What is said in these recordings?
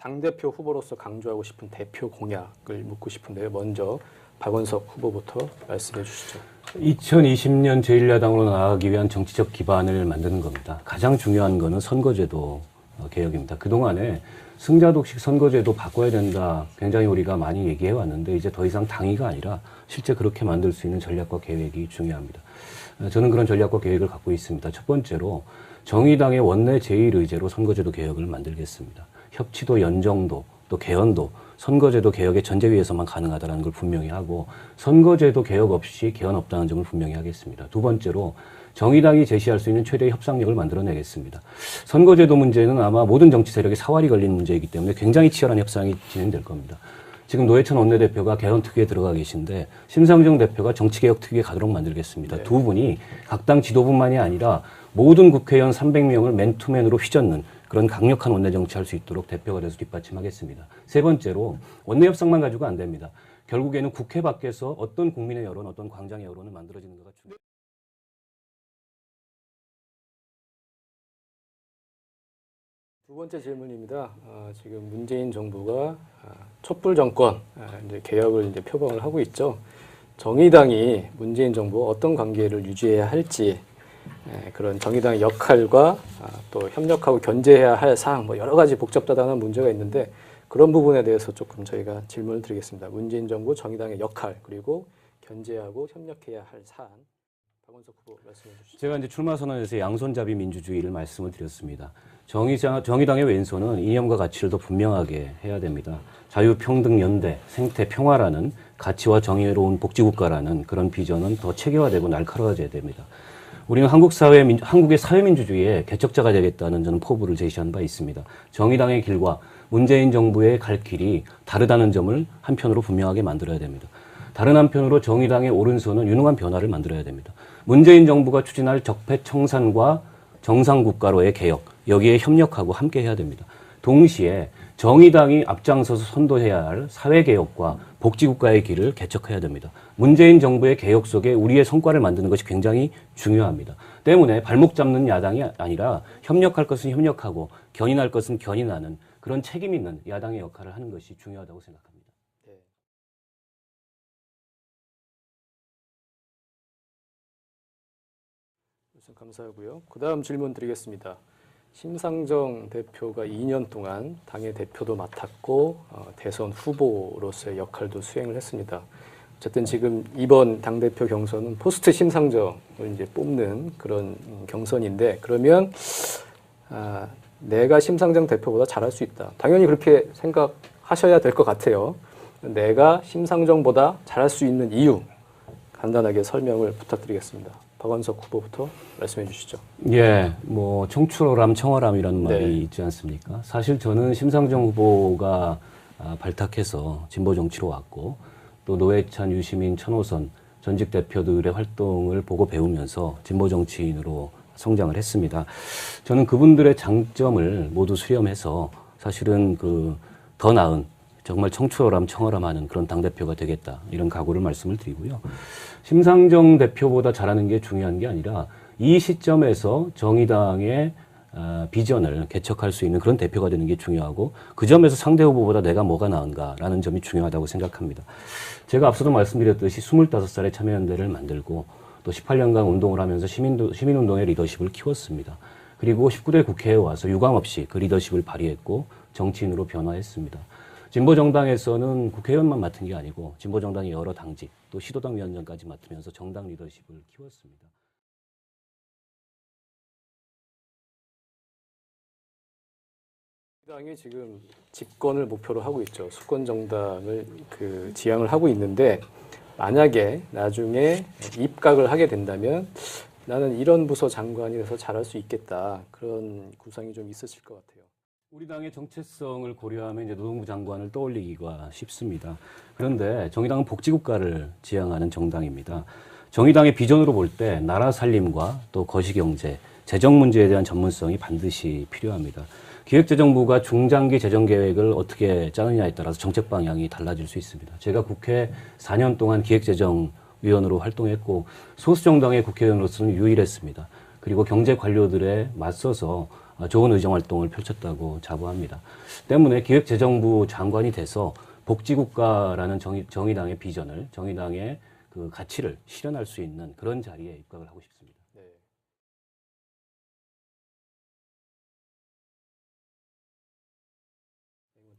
당대표 후보로서 강조하고 싶은 대표 공약을 묻고 싶은데요. 먼저 박원석 후보부터 말씀해 주시죠. 2020년 제1야당으로 나아가기 위한 정치적 기반을 만드는 겁니다. 가장 중요한 거는 선거제도 개혁입니다. 그동안에 승자독식 선거제도 바꿔야 된다. 굉장히 우리가 많이 얘기해 왔는데 이제 더 이상 당위가 아니라 실제 그렇게 만들 수 있는 전략과 계획이 중요합니다. 저는 그런 전략과 계획을 갖고 있습니다. 첫 번째로 정의당의 원내 제1의제로 선거제도 개혁을 만들겠습니다. 협치도 연정도 또 개헌도 선거제도 개혁의 전제 위에서만 가능하다는 걸 분명히 하고 선거제도 개혁 없이 개헌 없다는 점을 분명히 하겠습니다. 두 번째로 정의당이 제시할 수 있는 최대의 협상력을 만들어내겠습니다. 선거제도 문제는 아마 모든 정치 세력의 사활이 걸린 문제이기 때문에 굉장히 치열한 협상이 진행될 겁니다. 지금 노회찬 원내대표가 개헌특위에 들어가 계신데 심상정 대표가 정치개혁특위에 가도록 만들겠습니다. 네. 두 분이 각 당 지도부만이 아니라 모든 국회의원 300명을 맨투맨으로 휘젓는 그런 강력한 원내 정치할 수 있도록 대표가 돼서 뒷받침하겠습니다. 세 번째로 원내 협상만 가지고 안 됩니다. 결국에는 국회 밖에서 어떤 국민의 여론, 어떤 광장의 여론을 만들어지는 것가 중요합니다. 두 번째 질문입니다. 지금 문재인 정부가 촛불 정권 이제 개혁을 이제 표방을 하고 있죠. 정의당이 문재인 정부와 어떤 관계를 유지해야 할지 그런 정의당의 역할과 또 협력하고 견제해야 할 사항 뭐 여러 가지 복잡다단한 문제가 있는데 그런 부분에 대해서 조금 저희가 질문을 드리겠습니다. 문재인 정부 정의당의 역할 그리고 견제하고 협력해야 할 사안 박원석 후보 말씀해 주시죠. 제가 이제 출마 선언에서 양손잡이 민주주의를 말씀을 드렸습니다. 정의당의 왼손은 이념과 가치를 더 분명하게 해야 됩니다. 자유평등연대, 생태평화라는 가치와 정의로운 복지국가라는 그런 비전은 더 체계화되고 날카로워져야 됩니다. 우리는 한국의 사회민주주의의 개척자가 되겠다는 저는 포부를 제시한 바 있습니다. 정의당의 길과 문재인 정부의 갈 길이 다르다는 점을 한편으로 분명하게 만들어야 됩니다. 다른 한편으로 정의당의 오른손은 유능한 변화를 만들어야 됩니다. 문재인 정부가 추진할 적폐청산과 정상국가로의 개혁, 여기에 협력하고 함께 해야 됩니다. 동시에 정의당이 앞장서서 선도해야 할 사회개혁과 복지국가의 길을 개척해야 됩니다. 문재인 정부의 개혁 속에 우리의 성과를 만드는 것이 굉장히 중요합니다. 때문에 발목 잡는 야당이 아니라 협력할 것은 협력하고 견인할 것은 견인하는 그런 책임 있는 야당의 역할을 하는 것이 중요하다고 생각합니다. 네. 우선 감사하고요. 그 다음 질문 드리겠습니다. 심상정 대표가 2년 동안 당의 대표도 맡았고 대선 후보로서의 역할도 수행을 했습니다. 어쨌든 지금 이번 당대표 경선은 포스트 심상정을 이제 뽑는 그런 경선인데 그러면 내가 심상정 대표보다 잘할 수 있다. 당연히 그렇게 생각하셔야 될 것 같아요. 내가 심상정보다 잘할 수 있는 이유 간단하게 설명을 부탁드리겠습니다. 박원석 후보부터 말씀해 주시죠. 예, 뭐 청출어람, 청어람이라는 말이 네. 있지 않습니까? 사실 저는 심상정 후보가 발탁해서 진보 정치로 왔고 또 노회찬, 유시민, 천호선 전직 대표들의 활동을 보고 배우면서 진보 정치인으로 성장을 했습니다. 저는 그분들의 장점을 모두 수렴해서 사실은 더 나은 정말 청출어람, 청어람하는 그런 당대표가 되겠다. 이런 각오를 말씀을 드리고요. 심상정 대표보다 잘하는 게 중요한 게 아니라 이 시점에서 정의당의 비전을 개척할 수 있는 그런 대표가 되는 게 중요하고 그 점에서 상대 후보보다 내가 뭐가 나은가라는 점이 중요하다고 생각합니다. 제가 앞서도 말씀드렸듯이 25살에 참여연대를 만들고 또 18년간 운동을 하면서 시민운동의 리더십을 키웠습니다. 그리고 19대 국회에 와서 유감없이 그 리더십을 발휘했고 정치인으로 변화했습니다. 진보정당에서는 국회의원만 맡은 게 아니고 진보정당의 여러 당직 또 시도당 위원장까지 맡으면서 정당 리더십을 키웠습니다. 당이 지금 집권을 목표로 하고 있죠. 수권 정당을 지향을 하고 있는데 만약에 나중에 입각을 하게 된다면 나는 이런 부서 장관이 돼서 잘할 수 있겠다. 그런 구상이 좀 있으실 것 같아요. 우리 당의 정체성을 고려하면 이제 노동부 장관을 떠올리기가 쉽습니다. 그런데 정의당은 복지국가를 지향하는 정당입니다. 정의당의 비전으로 볼 때 나라 살림과 또 거시경제, 재정 문제에 대한 전문성이 반드시 필요합니다. 기획재정부가 중장기 재정계획을 어떻게 짜느냐에 따라서 정책 방향이 달라질 수 있습니다. 제가 국회 4년 동안 기획재정위원으로 활동했고 소수정당의 국회의원으로서는 유일했습니다. 그리고 경제 관료들에 맞서서 좋은 의정 활동을 펼쳤다고 자부합니다. 때문에 기획재정부 장관이 돼서 복지국가라는 정의당의 비전을, 정의당의 그 가치를 실현할 수 있는 그런 자리에 입각을 하고 싶습니다. 네.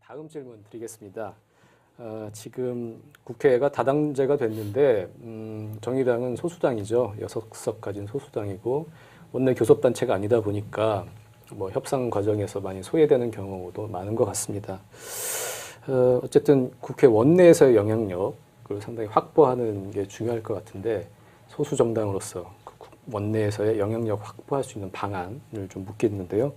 다음 질문 드리겠습니다. 지금 국회가 다당제가 됐는데 정의당은 소수당이죠. 6석 가진 소수당이고 원내 교섭단체가 아니다 보니까 뭐 협상 과정에서 많이 소외되는 경우도 많은 것 같습니다. 어쨌든 국회 원내에서의 영향력을 상당히 확보하는 게 중요할 것 같은데 소수 정당으로서 원내에서의 영향력 확보할 수 있는 방안을 좀 묻겠는데요.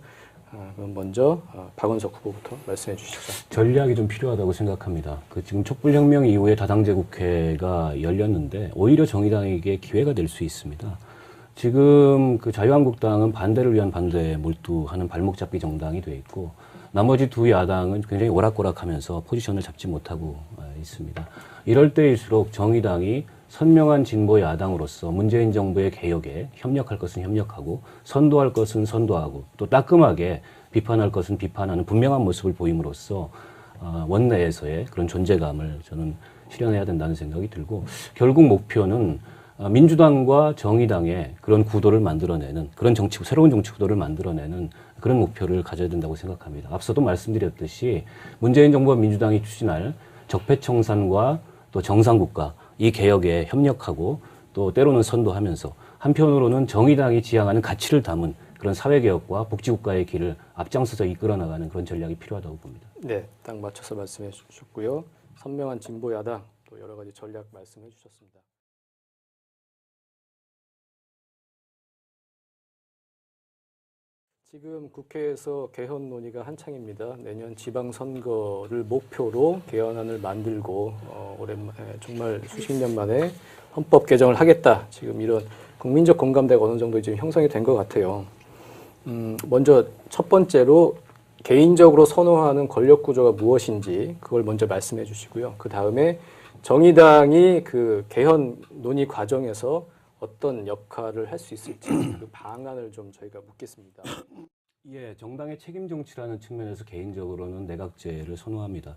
그럼 먼저 박원석 후보부터 말씀해 주시죠. 전략이 좀 필요하다고 생각합니다. 지금 촛불혁명 이후에 다당제 국회가 열렸는데 오히려 정의당에게 기회가 될 수 있습니다. 지금 자유한국당은 반대를 위한 반대에 몰두하는 발목 잡기 정당이 돼 있고 나머지 두 야당은 굉장히 오락가락하면서 포지션을 잡지 못하고 있습니다. 이럴 때일수록 정의당이 선명한 진보 야당으로서 문재인 정부의 개혁에 협력할 것은 협력하고 선도할 것은 선도하고 또 따끔하게 비판할 것은 비판하는 분명한 모습을 보임으로써 원내에서의 그런 존재감을 저는 실현해야 된다는 생각이 들고 결국 목표는 민주당과 정의당의 그런 구도를 만들어내는 그런 새로운 정치 구도를 만들어내는 그런 목표를 가져야 된다고 생각합니다. 앞서도 말씀드렸듯이 문재인 정부와 민주당이 추진할 적폐청산과 또 정상국가 이 개혁에 협력하고 또 때로는 선도하면서 한편으로는 정의당이 지향하는 가치를 담은 그런 사회개혁과 복지국가의 길을 앞장서서 이끌어 나가는 그런 전략이 필요하다고 봅니다. 네, 딱 맞춰서 말씀해 주셨고요. 선명한 진보 야당 또 여러 가지 전략 말씀해 주셨습니다. 지금 국회에서 개헌 논의가 한창입니다. 내년 지방선거를 목표로 개헌안을 만들고 오랜만에 정말 수십 년 만에 헌법 개정을 하겠다. 지금 이런 국민적 공감대가 어느 정도 지금 형성이 된 것 같아요. 먼저 첫 번째로 개인적으로 선호하는 권력 구조가 무엇인지 그걸 먼저 말씀해 주시고요. 그 다음에 정의당이 그 개헌 논의 과정에서 어떤 역할을 할 수 있을지 그 방안을 좀 저희가 묻겠습니다. 예, 정당의 책임 정치라는 측면에서 개인적으로는 내각제를 선호합니다.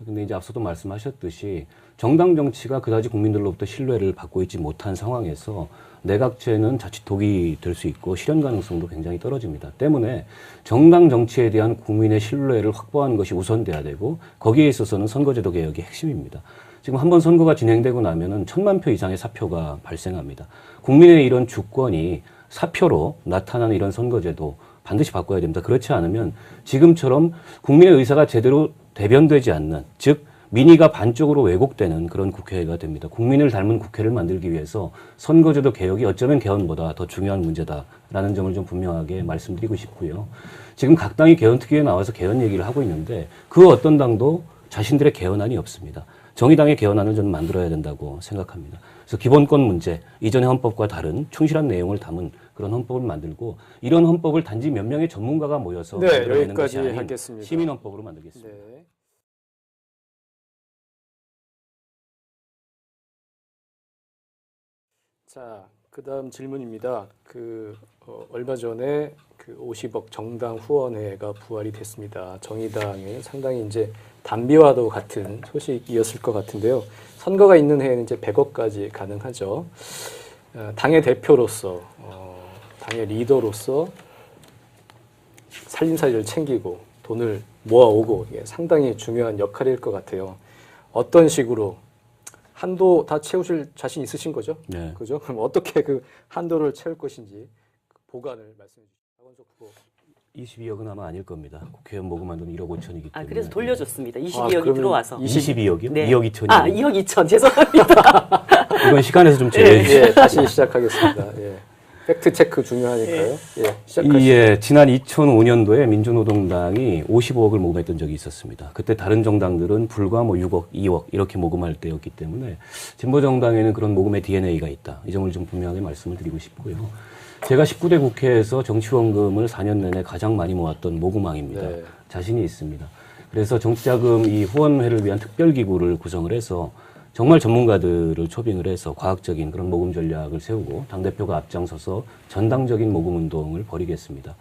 근데 이제 앞서도 말씀하셨듯이 정당 정치가 그다지 국민들로부터 신뢰를 받고 있지 못한 상황에서 내각제는 자칫 독이 될 수 있고 실현 가능성도 굉장히 떨어집니다. 때문에 정당 정치에 대한 국민의 신뢰를 확보하는 것이 우선돼야 되고 거기에 있어서는 선거제도 개혁이 핵심입니다. 지금 한번 선거가 진행되고 나면은 1,000만 표 이상의 사표가 발생합니다. 국민의 이런 주권이 사표로 나타나는 이런 선거제도 반드시 바꿔야 됩니다. 그렇지 않으면 지금처럼 국민의 의사가 제대로 대변되지 않는, 즉 민의가 반쪽으로 왜곡되는 그런 국회가 됩니다. 국민을 닮은 국회를 만들기 위해서 선거제도 개혁이 어쩌면 개헌보다 더 중요한 문제다라는 점을 좀 분명하게 말씀드리고 싶고요. 지금 각 당이 개헌특위에 나와서 개헌 얘기를 하고 있는데 그 어떤 당도 자신들의 개헌안이 없습니다. 정의당의 개헌안을 저는 만들어야 된다고 생각합니다. 그래서 기본권 문제, 이전의 헌법과 다른 충실한 내용을 담은 그런 헌법을 만들고 이런 헌법을 단지 몇 명의 전문가가 모여서 만들어내는 것이 아닌 하겠습니다. 시민헌법으로 만들겠습니다. 네. 자, 그다음 질문입니다. 얼마 전에 50억 정당 후원회가 부활이 됐습니다. 정의당의 상당히 이제 단비와도 같은 소식이었을 것 같은데요. 선거가 있는 해에는 이제 100억까지 가능하죠. 당의 대표로서, 당의 리더로서 살림살이를 챙기고 돈을 모아오고 이게 상당히 중요한 역할일 것 같아요. 어떤 식으로 한도 다 채우실 자신 있으신 거죠? 네. 그죠? 그럼 어떻게 그 한도를 채울 것인지 보관을 말씀해 주시죠. 박원석 후보. 22억은 아마 아닐 겁니다. 국회의원 모금한 돈 1억 5천이기 때문에. 그래서 돌려줬습니다. 22억이 그러면 들어와서. 22억이요? 네. 2억 2천이. 2억 2천. 죄송합니다. 이건 시간에서 좀 제외해 주시죠. 예, 다시 시작하겠습니다. 예. 팩트 체크 중요하니까요. 예, 시작하시죠. 예, 지난 2005년도에 민주노동당이 55억을 모금했던 적이 있었습니다. 그때 다른 정당들은 불과 6억, 2억 이렇게 모금할 때였기 때문에 진보정당에는 그런 모금의 DNA가 있다. 이 점을 좀 분명하게 말씀을 드리고 싶고요. 제가 19대 국회에서 정치원금을 4년 내내 가장 많이 모았던 모금왕입니다. 네. 자신이 있습니다. 그래서 정치자금 이 후원회를 위한 특별기구를 구성을 해서 정말 전문가들을 초빙을 해서 과학적인 그런 모금 전략을 세우고 당대표가 앞장서서 전당적인 모금 운동을 벌이겠습니다.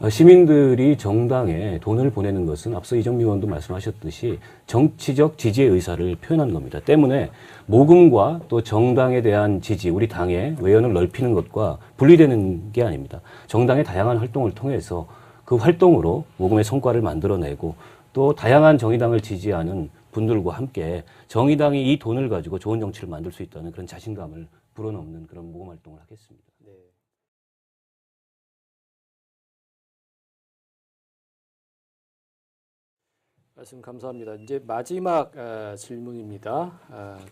시민들이 정당에 돈을 보내는 것은 앞서 이정미 의원도 말씀하셨듯이 정치적 지지의 의사를 표현한 겁니다. 때문에 모금과 또 정당에 대한 지지, 우리 당의 외연을 넓히는 것과 분리되는 게 아닙니다. 정당의 다양한 활동을 통해서 그 활동으로 모금의 성과를 만들어내고 또 다양한 정의당을 지지하는 분들과 함께 정의당이 이 돈을 가지고 좋은 정치를 만들 수 있다는 그런 자신감을 불어넣는 그런 모금 활동을 하겠습니다. 네. 말씀 감사합니다. 이제 마지막 질문입니다.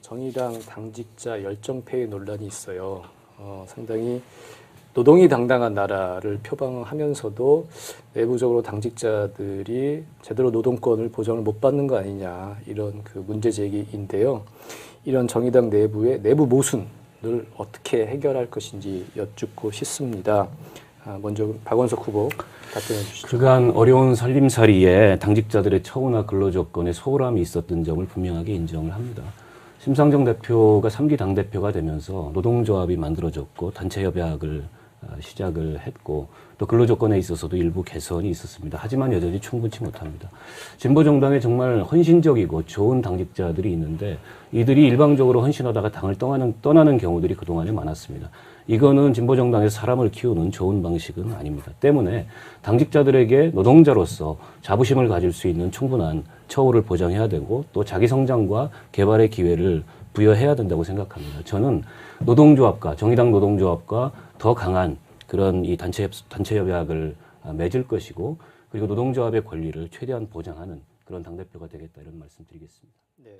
정의당 당직자 열정페이 논란이 있어요. 상당히 노동이 당당한 나라를 표방하면서도 내부적으로 당직자들이 제대로 노동권을 보장을 못 받는 거 아니냐 이런 그 문제 제기인데요. 이런 정의당 내부의 내부 모순을 어떻게 해결할 것인지 여쭙고 싶습니다. 먼저 박원석 후보 답변해 주시죠. 그간 어려운 살림살이에 당직자들의 처우나 근로조건에 소홀함이 있었던 점을 분명하게 인정을 합니다. 심상정 대표가 3기 당대표가 되면서 노동조합이 만들어졌고 단체협약을 시작을 했고 또 근로조건에 있어서도 일부 개선이 있었습니다. 하지만 여전히 충분치 못합니다. 진보정당에 정말 헌신적이고 좋은 당직자들이 있는데 이들이 일방적으로 헌신하다가 당을 떠나는 경우들이 그동안에 많았습니다. 이거는 진보정당에서 사람을 키우는 좋은 방식은 아닙니다. 때문에 당직자들에게 노동자로서 자부심을 가질 수 있는 충분한 처우를 보장해야 되고 또 자기 성장과 개발의 기회를 부여해야 된다고 생각합니다. 저는 노동조합과 정의당 노동조합과 더 강한 그런 이 단체 협약을 맺을 것이고 그리고 노동조합의 권리를 최대한 보장하는 그런 당대표가 되겠다 이런 말씀드리겠습니다. 네.